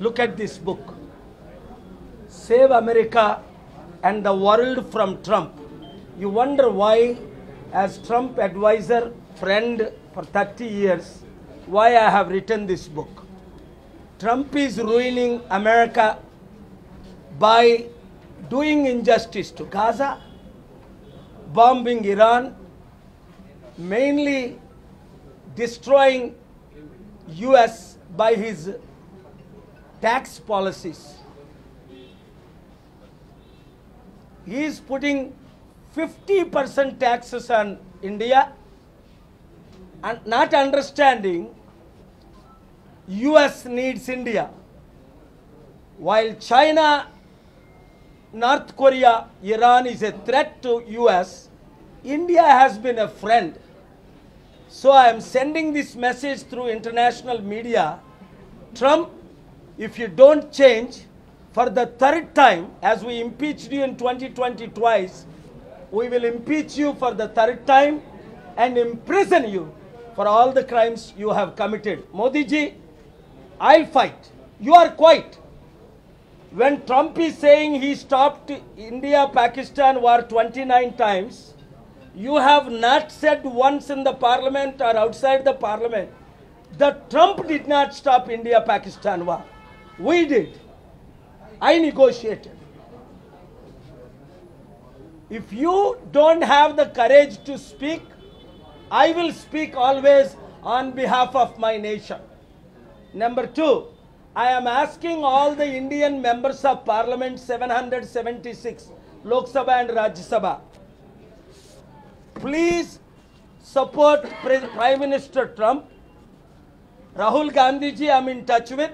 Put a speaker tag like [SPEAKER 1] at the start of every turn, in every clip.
[SPEAKER 1] Look at this book, Save America and the World from Trump. You wonder why, as Trump advisor, friend for 30 years, why I have written this book. Trump is ruining America by doing injustice to Gaza, bombing Iran, mainly destroying US by his tax policies. He is putting 50% taxes on India and not understanding US needs India. While China, North Korea, Iran is a threat to US, India has been a friend. So I am sending this message through international media. Trump, if you don't change, for the third time, as we impeached you in 2020 twice, we will impeach you for the third time and imprison you for all the crimes you have committed. Modi ji, I'll fight. You are quiet. When Trump is saying he stopped India-Pakistan war 29 times, you have not said once in the parliament or outside the parliament that Trump did not stop India-Pakistan war. We did. I negotiated. If you don't have the courage to speak, I will speak always on behalf of my nation. Number two, I am asking all the Indian members of parliament, 776, Lok Sabha and Rajya Sabha, please support Prime Minister Trump. Rahul Gandhi ji, I am in touch with.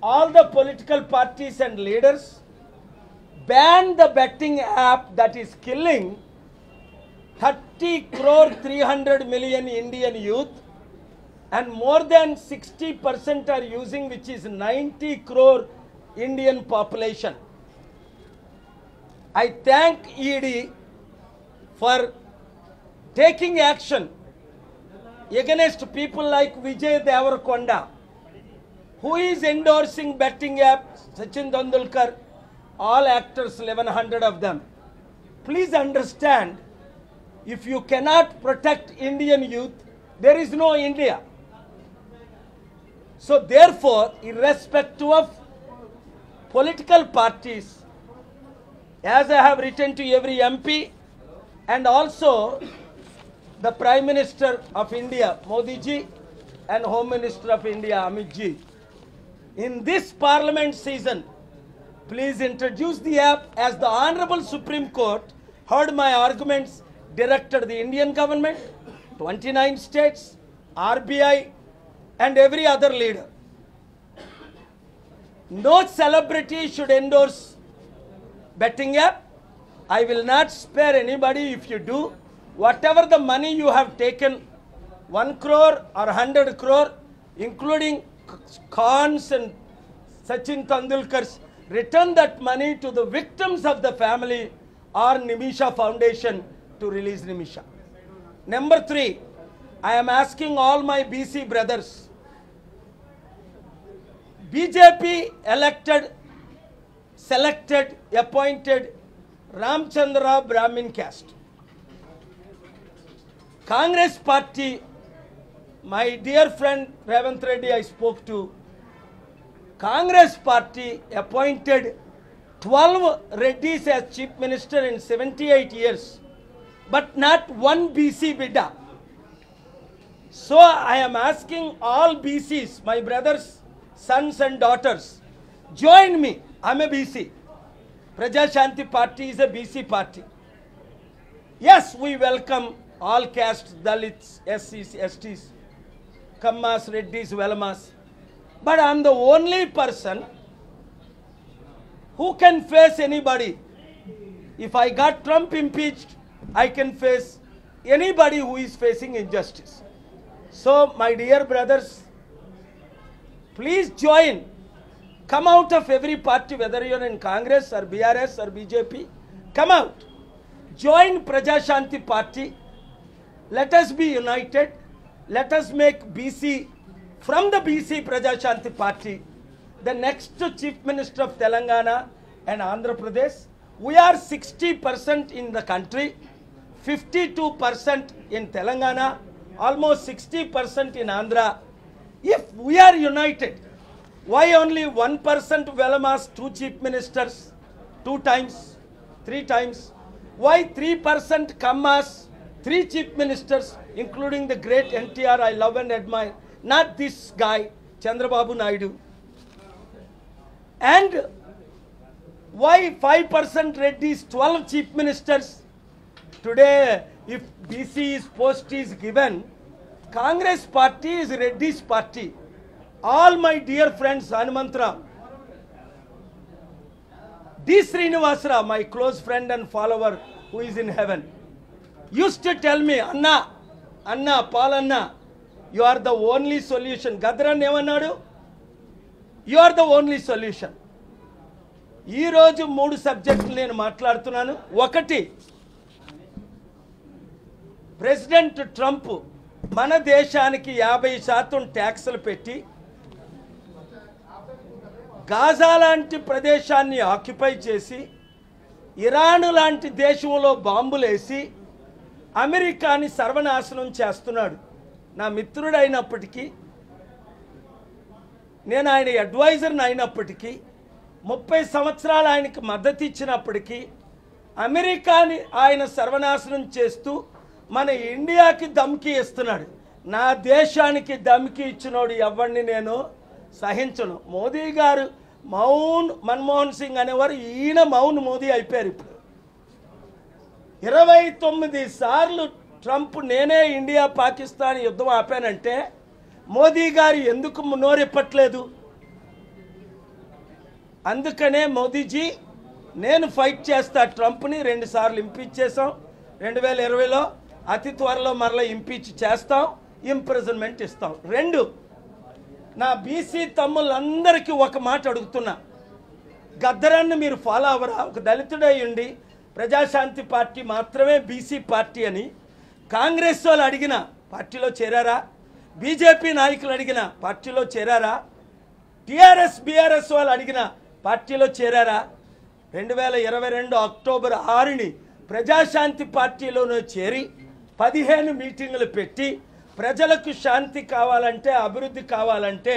[SPEAKER 1] All the political parties and leaders, ban the betting app that is killing 30 crore 300 million Indian youth, and more than 60% are using, which is 90 crore Indian population. I thank ED for taking action against people like Vijay Devarakonda, who is endorsing betting app, Sachin Tendulkar, all actors, 1100 of them. Please understand, if you cannot protect Indian youth, there is no India. So therefore, irrespective of political parties, as I have written to every MP and also the Prime Minister of India, Modi ji, and Home Minister of India, Amit ji, in this parliament season, please introduce the app, as the Honorable Supreme Court heard my arguments, directed the Indian government, 29 states, RBI, and every other leader. No celebrity should endorse betting app. I will not spare anybody if you do. Whatever the money you have taken, 1 crore or 100 crore, including Khan's and Sachin Tendulkar's, return that money to the victims of the family or Nimisha Foundation to release Nimisha. Number 3, I am asking all my BC brothers, BJP elected, selected, appointed Ramchandra Brahmin caste. Congress party, my dear friend Revanth Reddy I spoke to, Congress party appointed 12 Reddys as chief minister in 78 years, but not one BC bidda. So I am asking all BCs, my brothers, sons and daughters, join me. I am a BC. Praja Shanti Party is a BC party. Yes, we welcome all castes, Dalits, SCs, STs, Kammas, Reddys, Velmas. But I am the only person who can face anybody. If I got Trump impeached, I can face anybody who is facing injustice. So, my dear brothers, please join. Come out of every party, whether you are in Congress or BRS or BJP. Come out. Join Praja Shanti Party. Let us be united. Let us make BC, from the BC Praja Shanti Party, the next Chief Minister of Telangana and Andhra Pradesh. We are 60% in the country, 52% in Telangana, almost 60% in Andhra. If we are united, why only 1% Velamas, 2 chief ministers, 2 times, 3 times? Why 3% Kammas, 3 chief ministers, including the great NTR I love and admire, not this guy, Chandrababu Naidu? And why 5% Reddy's, 12 chief ministers? Today, if BC's post is given, Congress party is Reddy's party. All my dear friends, Hanumantra, D. Srinivasara, my close friend and follower who is in heaven, used to tell me, Anna, Paul Anna, you are the only solution. Gadran Evanadu, you are the only solution. ఈ రోజు 3 సబ్జెక్టులు నేను మాట్లాడుతున్నాను. ఒకటి, president Trump మన దేశానికి 50% ట్యాక్సులు పెట్టి గాజా లాంటి ప్రదేశాన్ని ఆక్యుపై చేసి ఇరాన్ లాంటి దేశంలో బాంబులేసి అమెరికాని సర్వనాశనం చేస్తున్నాడు. నా మిత్రుడైనప్పటికీ, నేను ఆయన అడ్వైజర్ని అయినప్పటికీ, 30 సంవత్సరాలు ఆయనకి మద్దతు ఇచ్చినప్పటికీ అమెరికాని ఆయన సర్వనాశనం చేస్తూ మన ఇండియాకి దమ్కి ఇస్తున్నాడు. నా దేశానికి దమ్కి ఇచ్చినోడు ఎవరిని నేను సహించను. మోదీ గారు మన్మోహన్ సింగ్ అనేవారు, ఈయన మోదీ అయిపోయారు. ఇప్పుడు 29 సార్లు ట్రంప్ నేనే ఇండియా పాకిస్తాన్ యుద్ధం ఆపానంటే మోదీ గారు ఎందుకు నోరెప్పట్లేదు? అందుకనే మోదీజీ నేను ఫైట్ చేస్తా ట్రంప్ని. 2 సార్లు ఇంపీచ్ చేసాం. 2020లో అతి త్వరలో మరలా ఇంపీచ్ చేస్తాం, ఇంప్రిజన్మెంట్ ఇస్తాం. 2, నా బీసీ తమ్ముళ్ళందరికీ ఒక మాట అడుగుతున్నా, గద్దరాన్ని మీరు ఫాలో అవ్వరా? ఒక దళితుడై ఉండి ప్రజాశాంతి పార్టీ మాత్రమే బీసీ పార్టీ అని కాంగ్రెస్ వాళ్ళు అడిగిన పార్టీలో చేరారా? బీజేపీ నాయకులు అడిగిన పార్టీలో చేరారా? టీఆర్ఎస్ బీఆర్ఎస్ వాళ్ళు అడిగిన పార్టీలో చేరారా? 2022 అక్టోబర్ 6ని ప్రజాశాంతి పార్టీలోనూ చేరి 15 మీటింగులు పెట్టి ప్రజలకు శాంతి కావాలంటే, అభివృద్ధి కావాలంటే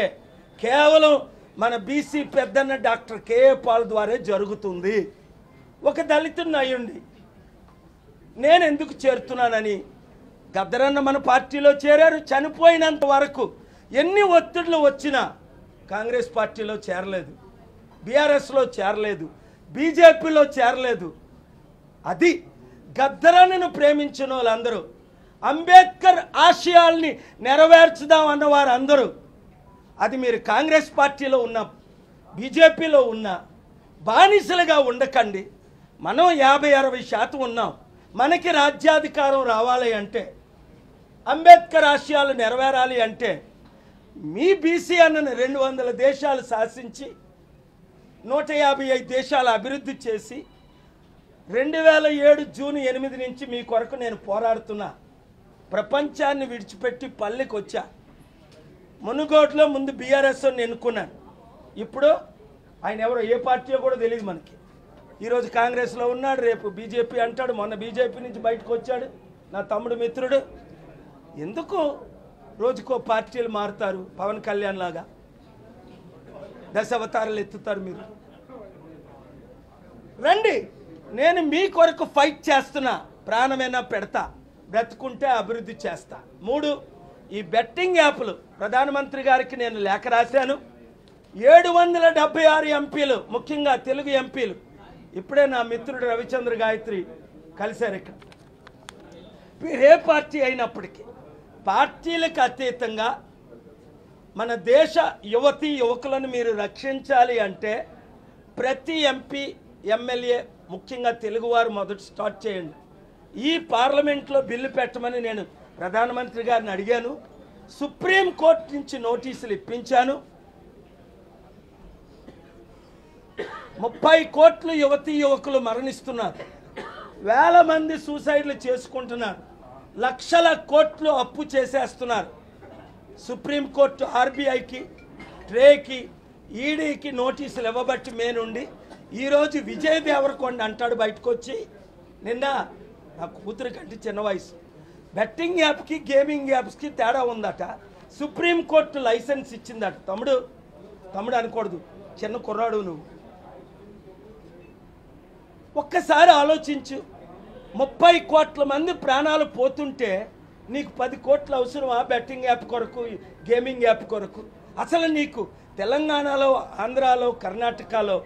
[SPEAKER 1] కేవలం మన బీసీ పెద్దన్న డాక్టర్ కేఏ పాల్ ద్వారా జరుగుతుంది. ఒక దళితుడిని అయ్యుండి నేను ఎందుకు చేరుతున్నానని గద్దరన్న మన పార్టీలో చేరారు. చనిపోయినంత వరకు ఎన్ని ఒత్తిళ్లు వచ్చినా కాంగ్రెస్ పార్టీలో చేరలేదు, బీఆర్ఎస్లో చేరలేదు, బీజేపీలో చేరలేదు. అది గద్దరన్నను ప్రేమించిన వాళ్ళందరూ, అంబేద్కర్ ఆశయాల్ని నెరవేర్చుదాం అన్నవారు అందరూ, అది మీరు కాంగ్రెస్ పార్టీలో ఉన్న, బీజేపీలో ఉన్న బానిసలుగా ఉండకండి. మనం 50-60% ఉన్నాం. మనకి రాజ్యాధికారం రావాలి అంటే, అంబేద్కర్ ఆశయాలు నెరవేరాలి అంటే, మీ బీసీ అన్నను 200 దేశాలు శాసించి 155 దేశాలు అభివృద్ధి చేసి 2007 జూన్ 8 నుంచి మీ కొరకు నేను పోరాడుతున్నా. ప్రపంచాన్ని విడిచిపెట్టి పల్లెకి వచ్చా. మునుగోడులో ముందు బీఆర్ఎస్ ఎన్నుకున్నాను. ఇప్పుడు ఆయన ఎవరో, ఏ పార్టీయో కూడా తెలియదు మనకి. ఈరోజు కాంగ్రెస్లో ఉన్నాడు, రేపు బీజేపీ అంటాడు. మొన్న బీజేపీ నుంచి బయటకు వచ్చాడు నా తమ్ముడు మిత్రుడు. ఎందుకు రోజుకో పార్టీలు మారుతారు? పవన్ కళ్యాణ్ లాగా దశావతారాలు ఎత్తుతారు మీరు. రండి, నేను మీ కొరకు ఫైట్ చేస్తున్నా. ప్రాణమైనా పెడతా, బ్రతుకుంటే అభివృద్ధి చేస్తా. 3, ఈ బెట్టింగ్ యాప్లు ప్రధానమంత్రి గారికి నేను లేఖ రాశాను. 776 ఎంపీలు, ముఖ్యంగా తెలుగు ఎంపీలు, ఇప్పుడే నా మిత్రుడు రవిచంద్ర గాయత్రి కలిశారు. ఇక్కడ ఏ పార్టీ అయినప్పటికీ పార్టీలకు అతీతంగా మన దేశ యువతీ యువకులను మీరు రక్షించాలి అంటే ప్రతి ఎంపీ, ఎమ్మెల్యే, ముఖ్యంగా తెలుగువారు మొదట స్టార్ట్ చేయండి. ఈ పార్లమెంట్లో బిల్లు పెట్టమని నేను ప్రధానమంత్రి గారిని అడిగాను. సుప్రీంకోర్టు నుంచి నోటీసులు ఇప్పించాను. 30 కోట్లు యువతీ యువకులు మరణిస్తున్నారు. వేల మంది సూసైడ్లు చేసుకుంటున్నారు. లక్షల కోట్లు అప్పు చేసేస్తున్నారు. సుప్రీంకోర్టు ఆర్బీఐకి, ట్రేకి ఈడీకి నోటీసులు ఇవ్వబట్టి మే నుండి ఈరోజు విజయ్ దేవరకొండ అంటాడు బయటకు వచ్చి, నిన్న నా కూతురు కంటే చిన్న వయసు, బెట్టింగ్ యాప్కి గేమింగ్ యాప్స్కి తేడా ఉందట, సుప్రీంకోర్టు లైసెన్స్ ఇచ్చిందట. తమ్ముడు అనకూడదు, చిన్న కుర్రాడు నువ్వు. ఒక్కసారి ఆలోచించు, 30 కోట్ల మంది ప్రాణాలు పోతుంటే నీకు 10 కోట్లు అవసరమా బెట్టింగ్ యాప్ కొరకు, గేమింగ్ యాప్ కొరకు? అసలు నీకు తెలంగాణలో, ఆంధ్రాలో, కర్ణాటకలో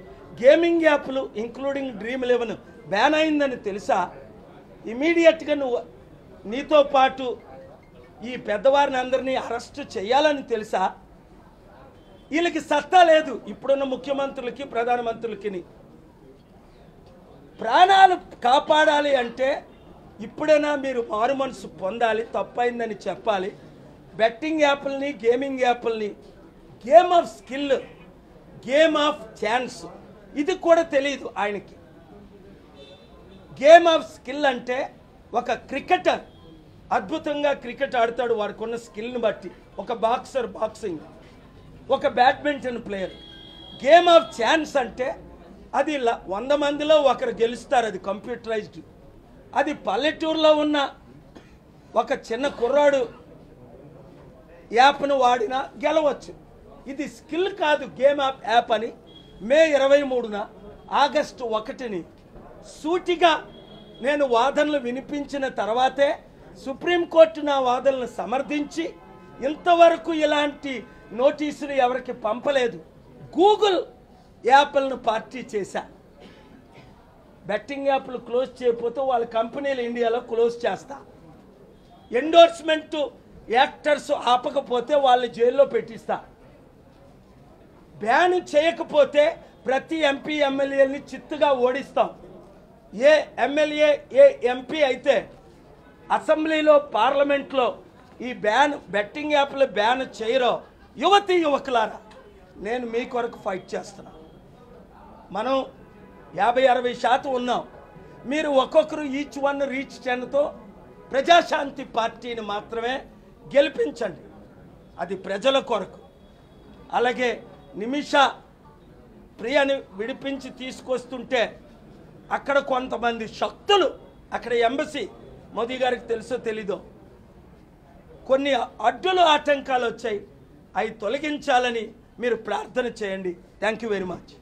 [SPEAKER 1] గేమింగ్ యాప్లు ఇంక్లూడింగ్ డ్రీమ్11 బ్యాన్ అయిందని తెలుసా? ఇమీడియట్గా నువ్వు నీతో పాటు ఈ పెద్దవారిని అందరినీ అరెస్ట్ చేయాలని తెలుసా? వీళ్ళకి సత్తా లేదు ఇప్పుడున్న ముఖ్యమంత్రులకి, ప్రధానమంత్రులకి. ప్రాణాలు కాపాడాలి అంటే ఇప్పుడైనా మీరు మారు మనసు పొందాలి, తప్పైందని చెప్పాలి. బెట్టింగ్ యాప్లని, గేమింగ్ యాప్లని game of skill, game of chance, ఇది కూడా తెలియదు ఆయనకి. గేమ్ ఆఫ్ స్కిల్ అంటే ఒక క్రికెటర్ అద్భుతంగా క్రికెట్ ఆడతాడు వారికి ఉన్న స్కిల్ని బట్టి, ఒక బాక్సర్ బాక్సింగ్, ఒక badminton player. Game of chance అంటే అది 100 మందిలో ఒకరు గెలుస్తారు, అది కంప్యూటరైజ్డ్. అది పల్లెటూరులో ఉన్న ఒక చిన్న కుర్రాడు యాప్ను వాడినా గెలవచ్చు. ఇది స్కిల్ కాదు, గేమ్ ఆఫ్ యాప్ అని మే 23న ఆగస్టు 1ని సూటిగా నేను వాదనలు వినిపించిన తర్వాతే సుప్రీంకోర్టు నా వాదనలు సమర్థించి ఇంతవరకు ఇలాంటి నోటీసులు ఎవరికి పంపలేదు. గూగుల్ యాప్లను పార్టీ చేశా. బెట్టింగ్ యాప్లు క్లోజ్ చేయకపోతే వాళ్ళ కంపెనీలు ఇండియాలో క్లోజ్ చేస్తా. ఎండోర్స్మెంట్ యాక్టర్స్ ఆపకపోతే వాళ్ళని జైల్లో పెట్టిస్తా. బ్యాన్ చేయకపోతే ప్రతి ఎంపీ ఎమ్మెల్యేని చిత్తుగా ఓడిస్తాం. ఏ ఎమ్మెల్యే ఏ ఎంపీ అయితే అసెంబ్లీలో, పార్లమెంట్లో ఈ బెట్టింగ్ యాప్లు బ్యాన్ చేయరో, యువతీ యువకులారా నేను మీ కొరకు ఫైట్ చేస్తున్నా. మనం 50-60% ఉన్నాం. మీరు ఒక్కొక్కరు ఈచ్ 1 రీచ్ 10తో ప్రజాశాంతి పార్టీని మాత్రమే గెలిపించండి, అది ప్రజల కొరకు. అలాగే నిమిష ప్రియని విడిపించి తీసుకొస్తుంటే అక్కడ కొంతమంది శక్తులు, అక్కడ ఎంబసీ మోదీ గారికి తెలుసో తెలీదో కొన్ని అడ్డులు ఆటంకాలు వచ్చాయి, అవి తొలగించాలని మీరు ప్రార్థన చేయండి. Thank you very much.